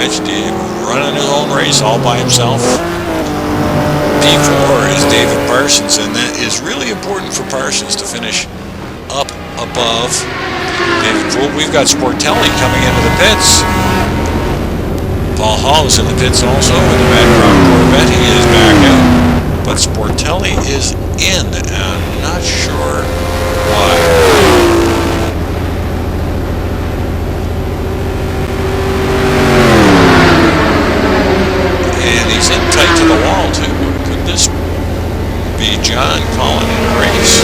mentioned, he running his own race all by himself. P4 is David Parsons, and that is really important for Parsons to finish up above David Poole. We've got Sportelli coming into the pits. Paul Hall is in the pits also with the Mad Crown Corvette. He is back out, but Sportelli is in, and I'm not sure why. And he's in tight to the wall too. Could this be John calling in a race?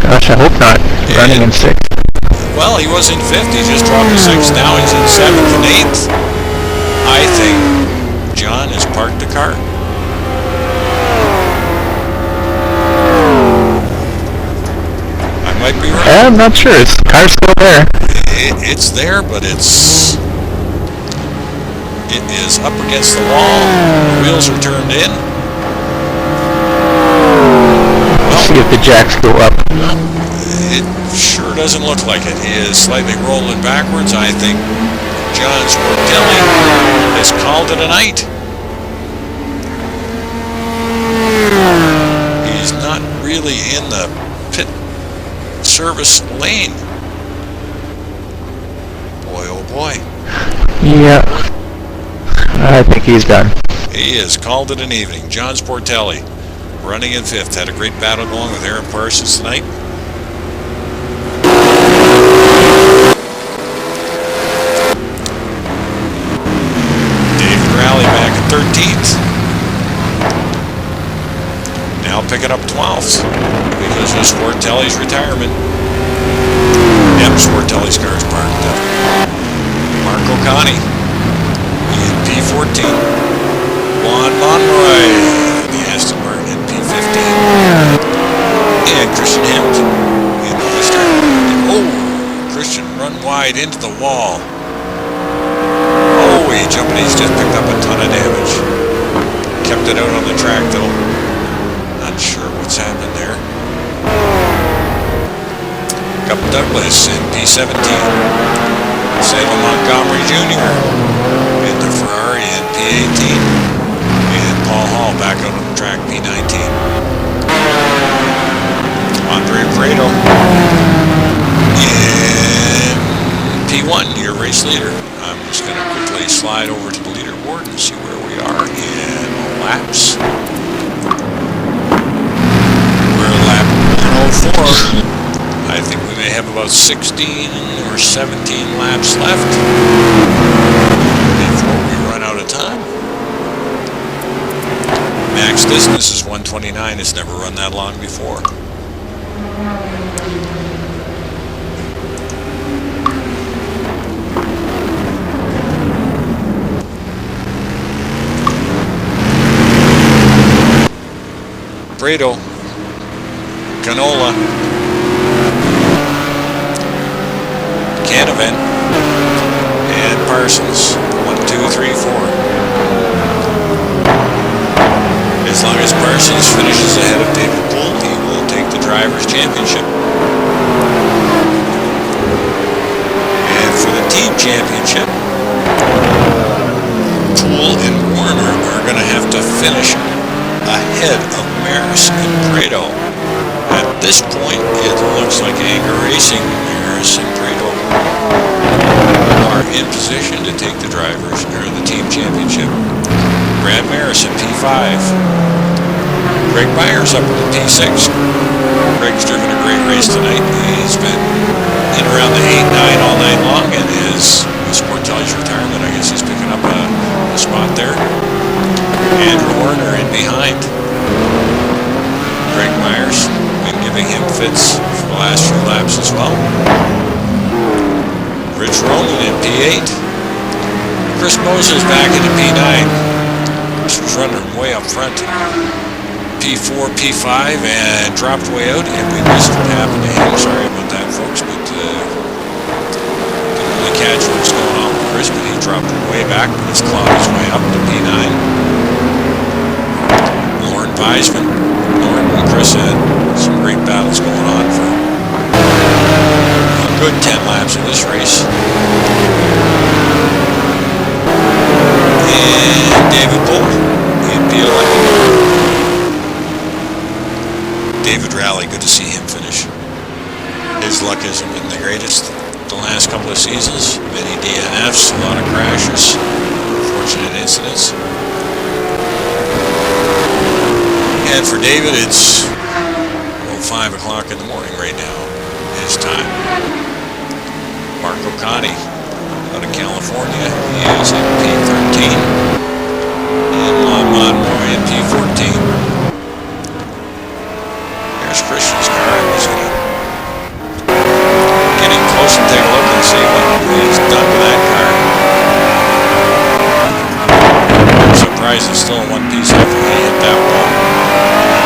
Gosh, I hope not. Running in 6th. Well, he was in 5th. He just dropped to 6th. Now he's in 7th and 8th. I think John has parked the car. I might be right. I'm not sure. The car's still there. It's there, but it is up against the wall. The wheels are turned in. Let's see if the jacks go up. It sure doesn't look like it. He is slightly rolling backwards. I think John Sportelli has called it a night. He's not really in the pit service lane. Boy, oh boy. Yeah. I think he's done. He has called it an evening. John Sportelli running in 5th. Had a great battle going with Aaron Parsons tonight. David Rowley back at 13th. Now picking up 12th because of Sportelli's retirement. Yep, Sportelli's car is parked up. Marco Conti in P14. Juan Monroy in the Aston Martin in P15. And Christian Hamilton in the Lister. Oh, Christian run wide into the wall. Oh, he jumped and he's just picked up a ton of damage. Kept it out on the track though. Not sure what's happened there. Cup Douglas in P17. Salem Montgomery Jr. in the Ferrari in P18. And Paul Hall back out on the track, P19. Andre Prieto in P1, your race leader. I'm just going to quickly slide over to the leaderboard and see where we are in laps. We're at lap 104. I think we may have about 16 or 17 laps left before we run out of time. Max distance is 129. It's never run that long before. Prieto, Canola, Canavan, and Parsons. 1, 2, 3, 4. As long as Parsons finishes ahead of David Poole, he will take the Drivers' Championship. And for the Team Championship, Poole and Warner are going to have to finish ahead of Maris and Prieto. At this point, it looks like Anger Racing, Maris and Prieto are in position to take the drivers or the team championship. Brad Maris in P5. Greg Myers up in P6. Greg's driven a great race tonight. He's been in around the 8-9 all night long, and his Sportelli's retirement, I guess he's picking up a spot there. Andrew Warner in behind. Greg Myers, been giving him fits for the last few laps as well. Rich Roman in P8. Chris Moses back into P9. Chris was running way up front. P4, P5, and dropped way out, and we missed what happened to him. Sorry about that, folks, but didn't really catch what was going on with Chris, but he dropped way back, but he's clawed his way up to P9. Lauren Weisman, Lauren and Chris had some great battles going on for a good 10 laps of this race. And David Bull, MP11. David Rally, good to see him finish. His luck hasn't been the greatest the last couple of seasons. Many DNFs, a lot of crashes, unfortunate incidents. And for David, it's 5 o'clock in the morning right now, his time. Mark O'Connie, out of California, he is in P13. And Lon Monroy in P14. There's Christian's car. He's going to get in close and take a look and see what he's done to that car. I'm surprised it's still in one piece after he hit that wall.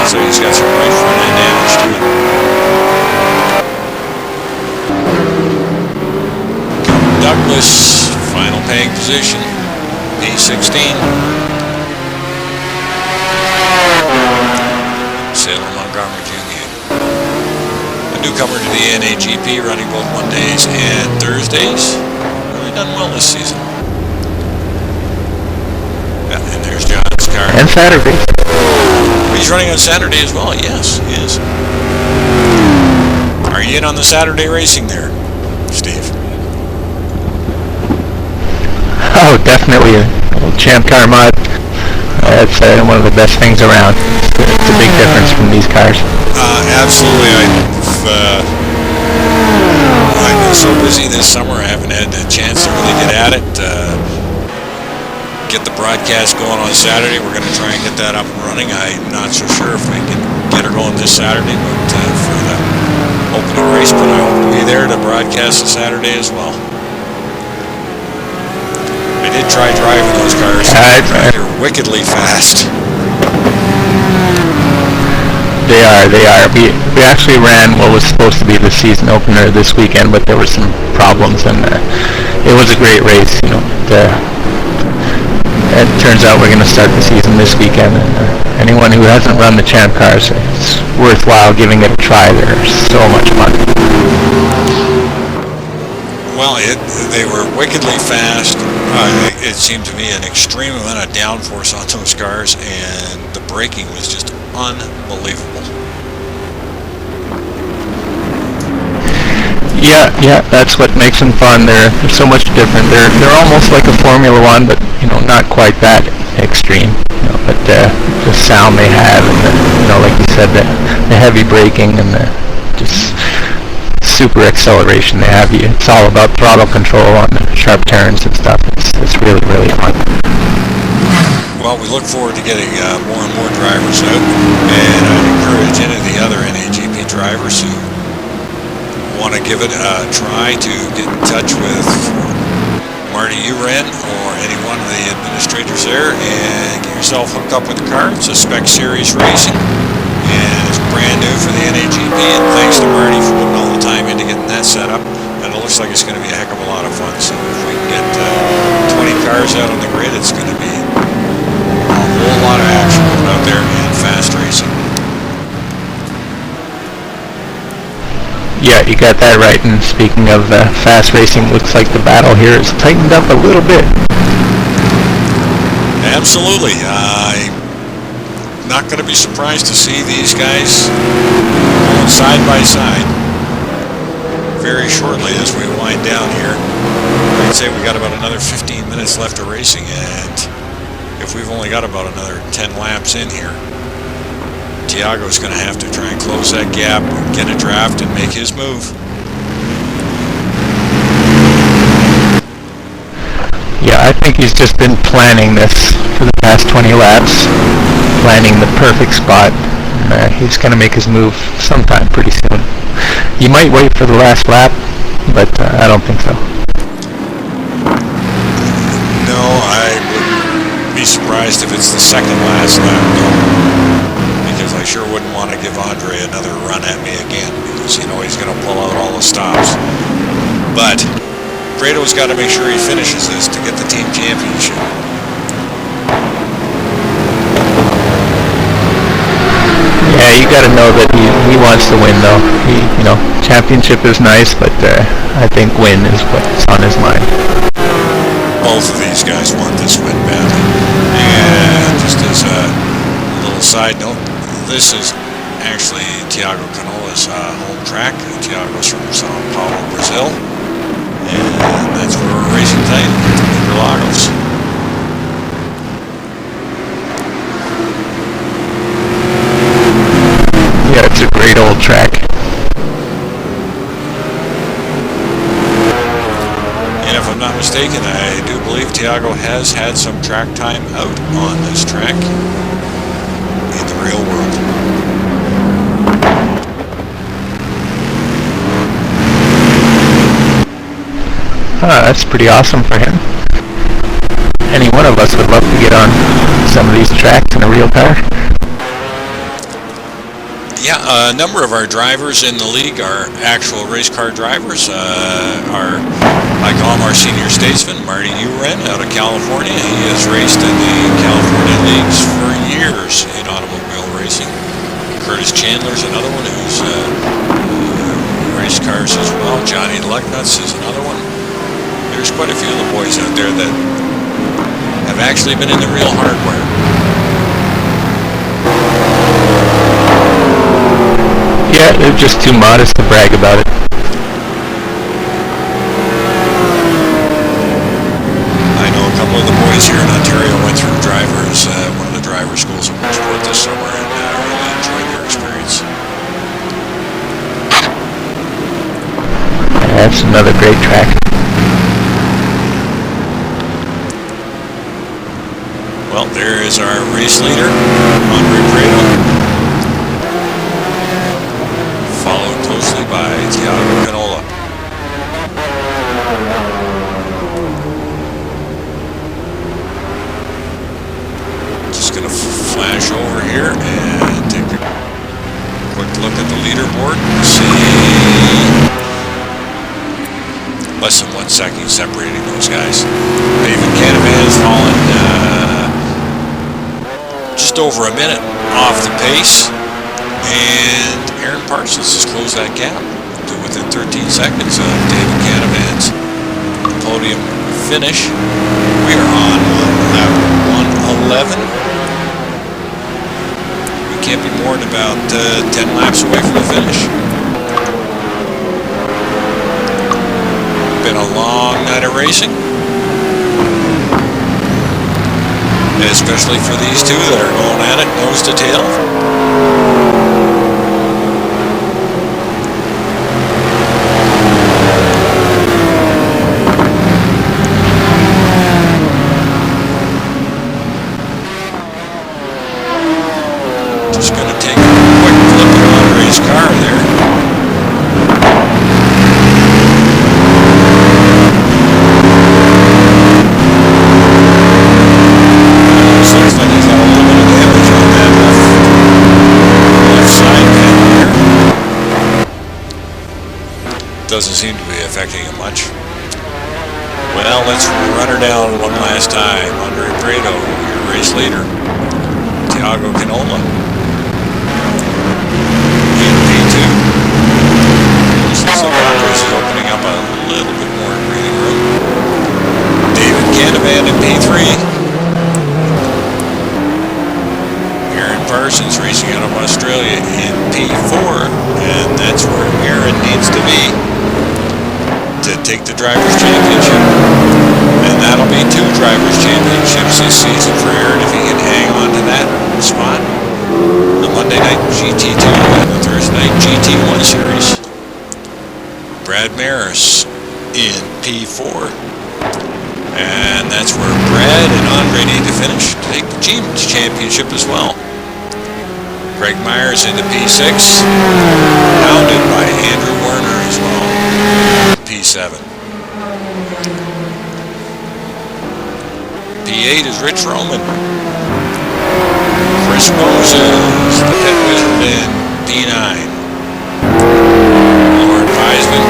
So he's got some right front end damage to it. Douglas, final peg position, P16. Salem Montgomery Jr. A newcomer to the NAGP, running both Mondays and Thursdays. Really done well this season. Yeah, and there's John's car. And Saturday. He's running on Saturday as well, yes, he is. Are you in on the Saturday racing there, Steve? Oh, definitely a little Champ Car mod. That's one of the best things around. It's a big difference from these cars. Absolutely. I've been so busy this summer, I haven't had a chance to really get at it. Get the broadcast going on Saturday. We're going to try and get that up and running. I'm not so sure if we can get her going this Saturday, but for the opening race, but I hope to be there to broadcast the Saturday as well. I did try driving those cars. They're wickedly fast. They are. We actually ran what was supposed to be the season opener this weekend, but there were some problems, and it was a great race. You know, it turns out we're going to start the season this weekend, and anyone who hasn't run the Champ cars, it's worthwhile giving it a try. They're so much fun. Well, they were wickedly fast. It seemed to me an extreme amount of downforce on those cars, and the braking was just unbelievable. Yeah, that's what makes them fun. They're so much different. They're almost like a Formula One, but not quite that extreme. But the sound they have, and like you said, the heavy braking and the just super acceleration they have. It's all about throttle control on the sharp turns and stuff. It's really, really fun. Well, we look forward to getting more and more drivers out, and I'd encourage any of the other NAGP drivers who want to give it a try to get in touch with Marty Uren or any one of the administrators there and get yourself hooked up with the car. It's a Spec Series racing, and it's brand new for the NAGP, and thanks to Marty for putting all the time into getting that set up, and it looks like it's going to be a heck of a lot of fun. So if we can get 20 cars out on the grid, it's going to be a whole lot of action out there in fast racing. Yeah, you got that right. And speaking of fast racing, looks like the battle here is tightened up a little bit. Absolutely. I'm not going to be surprised to see these guys going side by side very shortly as we wind down here. I'd say we got about another 15 minutes left of racing, and if we've only got about another 10 laps in here, Tiago's going to have to try and close that gap, get a draft, and make his move. Yeah, I think he's just been planning this for the past 20 laps, planning the perfect spot. He's going to make his move sometime pretty soon. He might wait for the last lap, but I don't think so. No, I wouldn't be surprised if it's the second last lap, though. Because I sure wouldn't want to give Andre another run at me again, because he's going to pull out all the stops. But Prieto's got to make sure he finishes this to get the team championship. Yeah, you got to know that he wants to win, though. Championship is nice, but I think win is what's on his mind. Both of these guys want this win badly. And just as a little side note, this is actually Thiago Canola's home track. Thiago's from Sao Paulo, Brazil. And that's where we're racing tonight, Interlagos. Yeah, it's a great old track. And if I'm not mistaken, I do believe Thiago has had some track time out on this track in the real world. That's pretty awesome for him. Any one of us would love to get on some of these tracks in a real car. Yeah, a number of our drivers in the league are actual race car drivers. I call him our senior statesman, Marty Uren, out of California. He has raced in the California leagues for years in automobile racing. Curtis Chandler's another one who's raced cars as well. Johnny Lucknuts is another one. There's quite a few of the boys out there that have actually been in the real hardware. Yeah, they're just too modest to brag about it. I know a couple of the boys here in Ontario went through one of the driver schools in Bridgeport this summer and really enjoyed their experience. That's another great track. Well, there is our race leader, Prieto, followed closely by Thiago Canola. Just going to flash over here and take a quick look at the leaderboard and see less than 1 second separating those guys. David Canavan has fallen just over a minute off the pace, and Aaron Parsons has closed that gap to within 13 seconds of David Canavan's podium finish. We are on lap 111. We can't be more than about 10 laps away from the finish. Been a long night of racing, especially for these two that are going at it nose to tail. Just going to take a quick look at Andre's car there. Doesn't seem to be affecting him much. Well, let's run her down one last time. Prieto, your race leader. Thiago Canola in P2. Looks like Andres is opening up a little bit more breathing room. David Canavan in P3. Aaron Parsons racing out of Australia in P4, and that's where Aaron needs to be to take the Drivers' Championship. And that'll be 2 Drivers' Championships this season for Aaron if he can hang on to that spot. The Monday night GT2 and the Thursday night GT1 series. Brad Maris in P4. And that's where Brad and Andre need to finish to take the Team's Championship as well. Greg Myers into P6, hounded by Andrew Werner as well. P7. P8 is Rich Roman. Chris Moses, the pit wizard, in P9. Lauren Weisman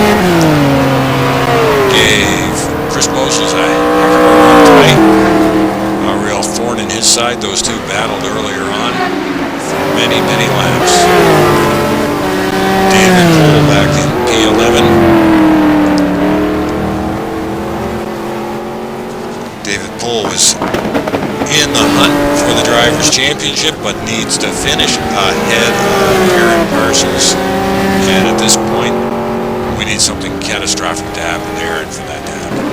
gave Chris Moses a heck of a run tonight. A real thorn in his side. Those two battled earlier on for many, many laps. pole was in the hunt for the Drivers' Championship, but needs to finish ahead of Aaron Parsons. And at this point, we need something catastrophic to happen there, and for that to happen.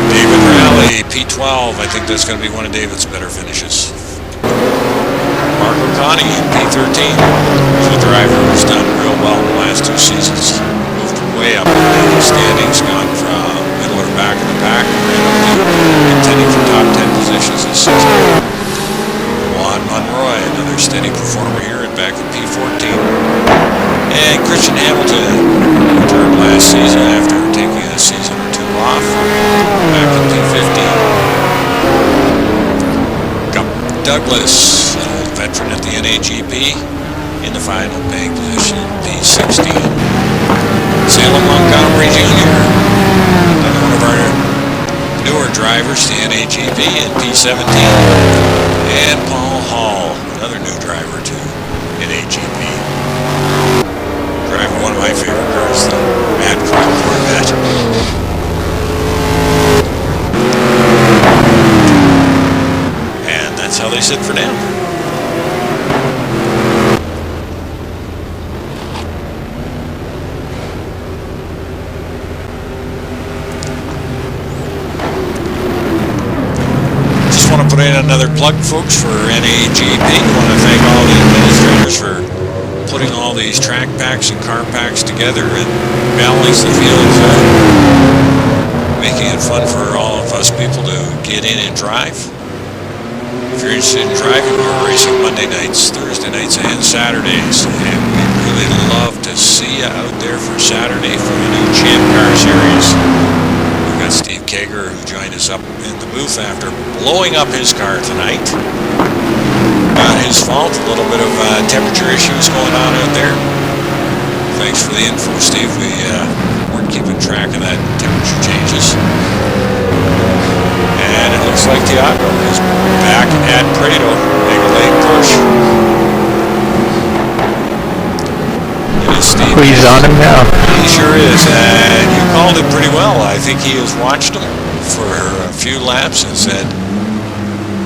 David Rowley, P12. I think that's going to be one of David's better finishes. Mark O'Connor, P13. He's a driver who's done real well in the last 2 seasons. Moved way up in the standings, gone from middle or back of the pack, ran up to contending for top 10 positions this season. Juan Monroy, another steady performer here at back in P14. And Christian Hamilton returned last season after taking a season or 2 off, back in P15. Douglas, an old veteran at the NAGP, in the final paying position, P16. Salem Montgomery Jr., another one of our newer drivers, the NAGP, in P17. And Paul Hall, another new driver to NAGP. Driving one of my favorite cars, the Mad Crown Corvette. That's how they sit for now. Just want to put in another plug, folks, for NAGP. Want to thank all the administrators for putting all these track packs and car packs together and balancing the fields, making it fun for all of us people to get in and drive. If you're interested in driving, we're racing Monday nights, Thursday nights, and Saturdays. And we'd really love to see you out there for Saturday for the new Champ Car Series. We've got Steve Kager, who joined us up in the booth after blowing up his car tonight. Not his fault, a little bit of temperature issues going on out there. Thanks for the info, Steve. We weren't keeping track of that temperature changes. And it looks like Tiago is back at Prieto, Mega Lake push. It is Steve. He's on him now. He sure is, and you called it pretty well. I think he has watched him for a few laps and said,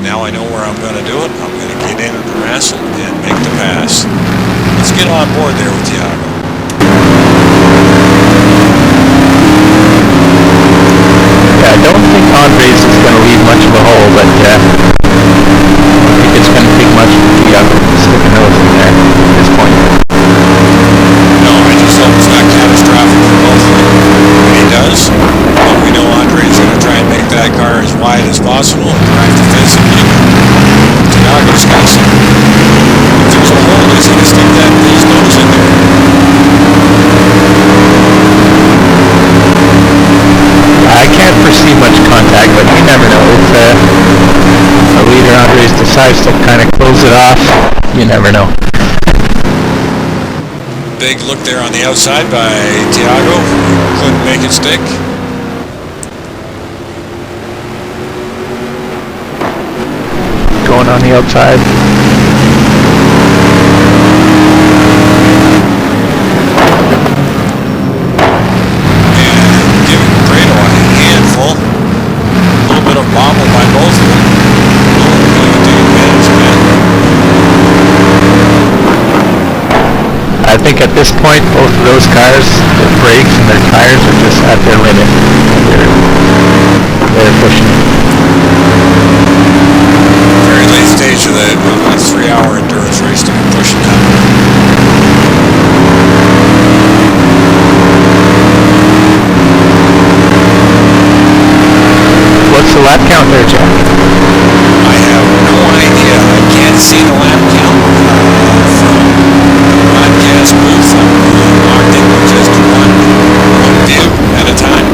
now I know where I'm going to do it. I'm going to get in and harass him and make the pass. Let's get on board there with Tiago. I don't think Andres is going to leave much of a hole, but I don't think it's going to take much for Tiago to stick a nose in there at this point. No, I just hope it's not catastrophic for both of them. When he does, well, we know Andres is going to try and make that car as wide as possible and drive defensively. Tiago's going to see. If there's a hole, he's going to stick his nose in there. I can't foresee much contact, but you never know. If a leader Andres decides to kind of close it off, you never know. Big look there on the outside by Tiago. Couldn't make it stick. Going on the outside. Bobble by both of them. I think at this point, both of those cars, their brakes and their tires are just at their limit. They're pushing it. Very late stage of the 3-hour endurance race to be pushing that. What's the lap count there, Jack? I have no idea. I can't see the lap count from the broadcast booth. I'm locked in with just one view at a time.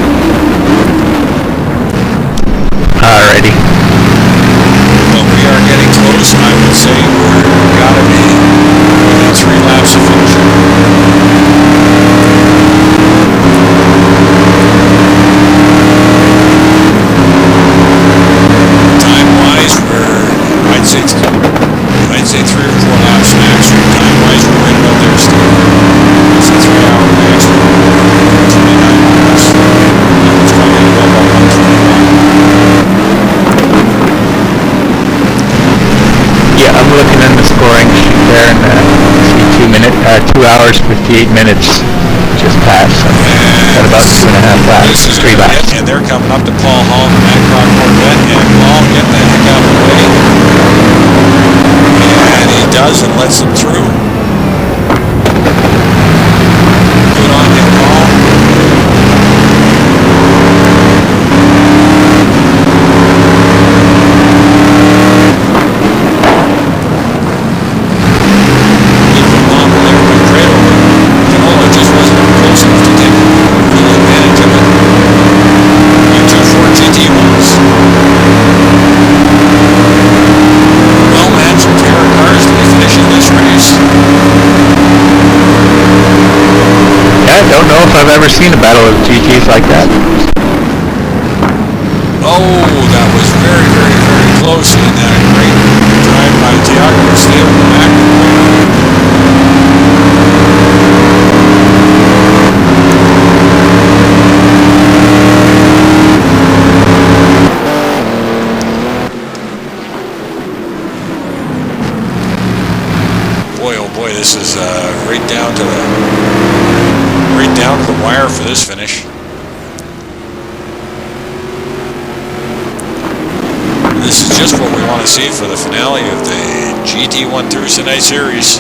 hours, 58 minutes just passed. So got about 2.5 laps, This is 3 laps. and they're coming up to Paul Hall in the Madcock Corvette, and Paul, get the heck out of the way. And he does and lets them through. Good on him, Paul. I've ever seen a battle of GTs like that. Oh, that was very, very, very close, and a great drive by Tiago to stay on the back. Boy, oh boy, this is right down to the wire for this finish. This is just what we want to see for the finale of the GT1 Thursday Night Series.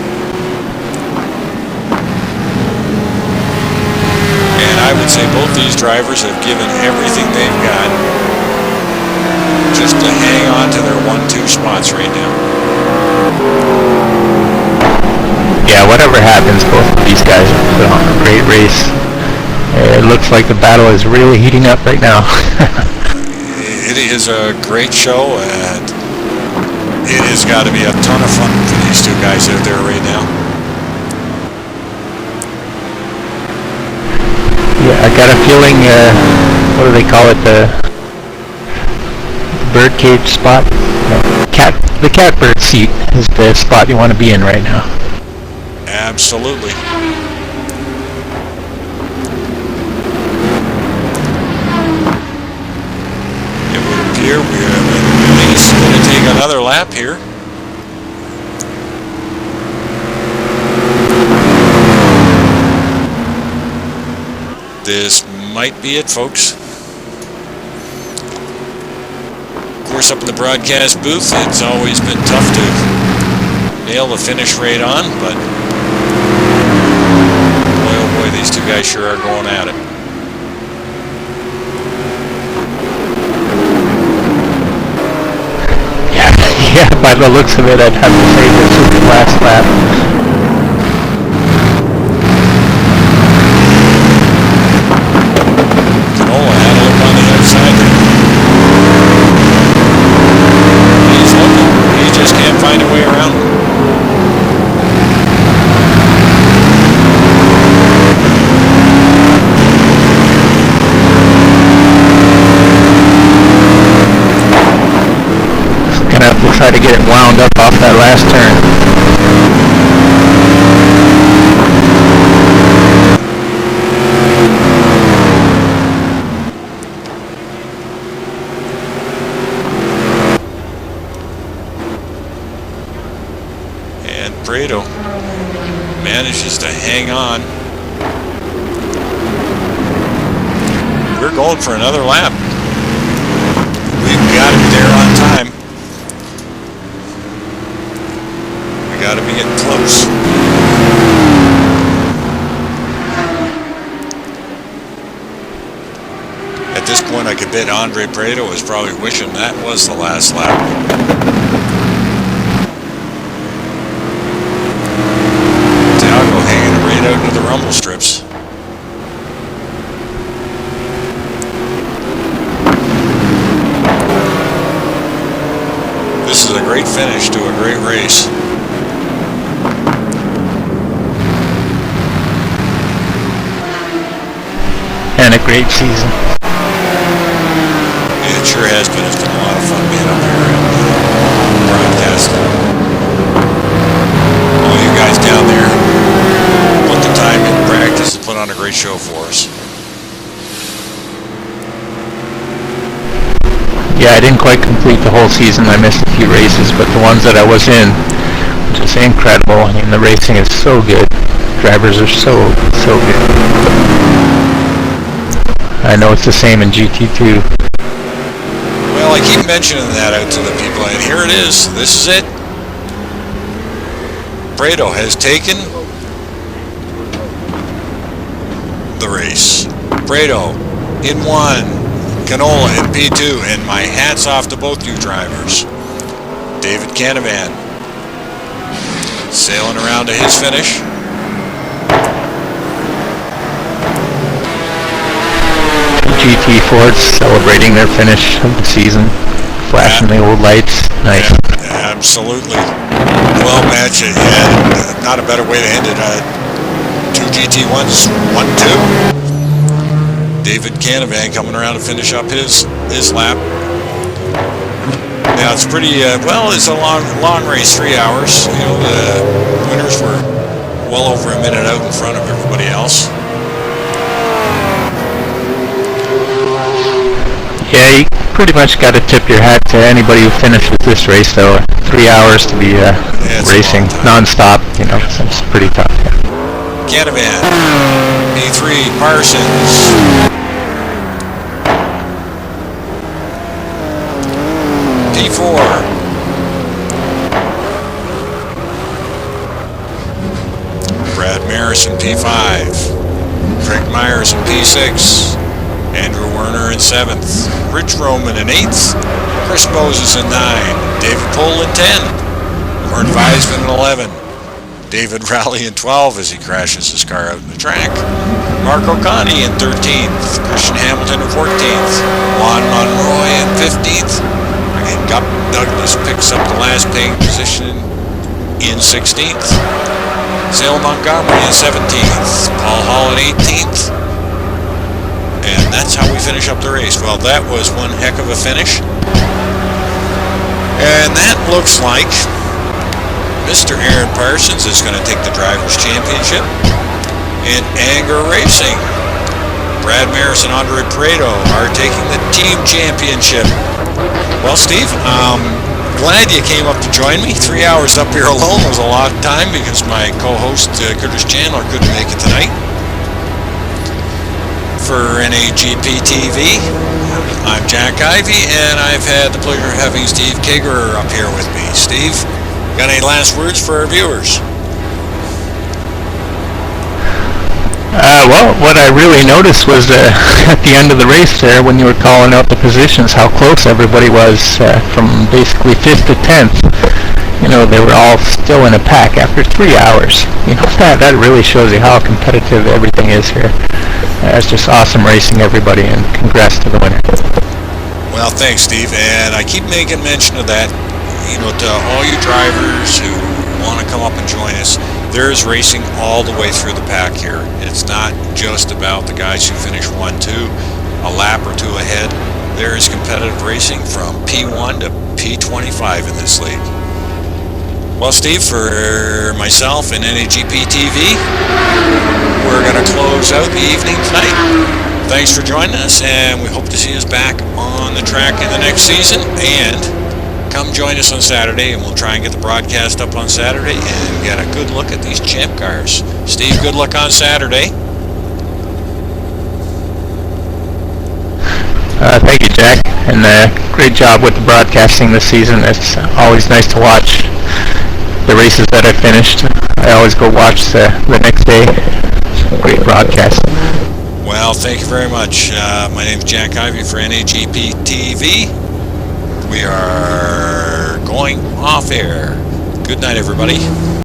And I would say both these drivers have given everything they've got just to hang on to their 1-2 spots right now. Yeah, whatever happens, both of these guys have put on a great race. It looks like the battle is really heating up right now. It is a great show, and it has got to be a ton of fun for these two guys out there right now. Yeah, I got a feeling, what do they call it, the birdcage spot? No, the catbird seat is the spot you want to be in right now. Absolutely. It would appear we're at least going to take another lap here. This might be it, folks. Of course, up in the broadcast booth, it's always been tough to nail the finish rate on, but boy, oh boy, these two guys sure are going at it. Yeah, by the looks of it, I'd have to say this is the last lap. Canola had a look on the outside there. He's looking. He just can't find a way around him. We'll try to get it wound up off that last turn. And Prieto manages to hang on. We're going for another lap. We've got to be there on time. Got to be getting close. At this point, I could bet Andre Prieto was probably wishing that was the last lap. Tiago hanging right out into the rumble strips. This is a great finish to a great race. And a great season. It sure has been. It's been a lot of fun being up here and broadcasting. All you guys down there put the time in practice and put on a great show for us. Yeah, I didn't quite complete the whole season. I missed a few races, but the ones that I was in, just incredible. I mean, the racing is so good. drivers are so good. I know it's the same in GT2. Well, I keep mentioning that out to the people, and here it is. This is it. Prieto has taken the race. Prieto in 1, Canola in P2, and my hat's off to both you drivers. David Canavan sailing around to his finish. GT Fords celebrating their finish of the season, flashing the old lights. Nice. Yeah, absolutely. Well matched. Yeah, not a better way to end it. 2 GT1s, 1-2. David Canavan coming around to finish up his lap. Now it's pretty well. It's a long race, 3 hours. You know, the winners were well over a minute out in front of everybody else. Yeah, you pretty much got to tip your hat to anybody who finishes this race, though. 3 hours to be racing non-stop, you know, so it's pretty tough. Yeah. Canavan, P3, Parsons. P4. Brad Maris in P5. Craig Myers in P6. Andrew Werner in 7th. Rich Roman in 8th. Chris Moses in 9. David Pohl in 10. Mort Weisman in 11. David Rowley in 12 as he crashes his car out in the track. Mark O'Connie in 13th. Christian Hamilton in 14th. Juan Monroy in 15th. And Gup Douglas picks up the last paying position in 16th. Sale Montgomery in 17th. Paul Hall in 18th. And that's how we finish up the race. Well, that was one heck of a finish. And that looks like Mr. Aaron Parsons is going to take the Drivers' Championship in Anger Racing. Brad Maris and Andre Prieto are taking the Team Championship. Well, Steve, glad you came up to join me. 3 hours up here alone was a lot of time because my co-host, Curtis Chandler, couldn't make it tonight. For NAGP TV, I'm Jack Ivey, and I've had the pleasure of having Steve Kager up here with me. Steve, got any last words for our viewers? Well, what I really noticed was at the end of the race there, when you were calling out the positions, how close everybody was from basically 5th to 10th. You know, they were all still in a pack after 3 hours. You know, that really shows you how competitive everything is here. It's just awesome racing, everybody, and congrats to the winner. Well, thanks, Steve, and I keep making mention of that. You know, to all you drivers who want to come up and join us, there's racing all the way through the pack here. It's not just about the guys who finish 1-2, a lap or two ahead. There is competitive racing from P1 to P25 in this league. Well, Steve, for myself and NAGP TV, we're going to close out the evening tonight. Thanks for joining us, and we hope to see us back on the track in the next season. And come join us on Saturday, and we'll try and get the broadcast up on Saturday and get a good look at these champ cars. Steve, good luck on Saturday. Thank you, Jack, and great job with the broadcasting this season. It's always nice to watch the races that I finished. I always go watch the next day. Great broadcast. Well, thank you very much. My name's Jack Ivey for NAGP TV. We are going off air. Good night, everybody.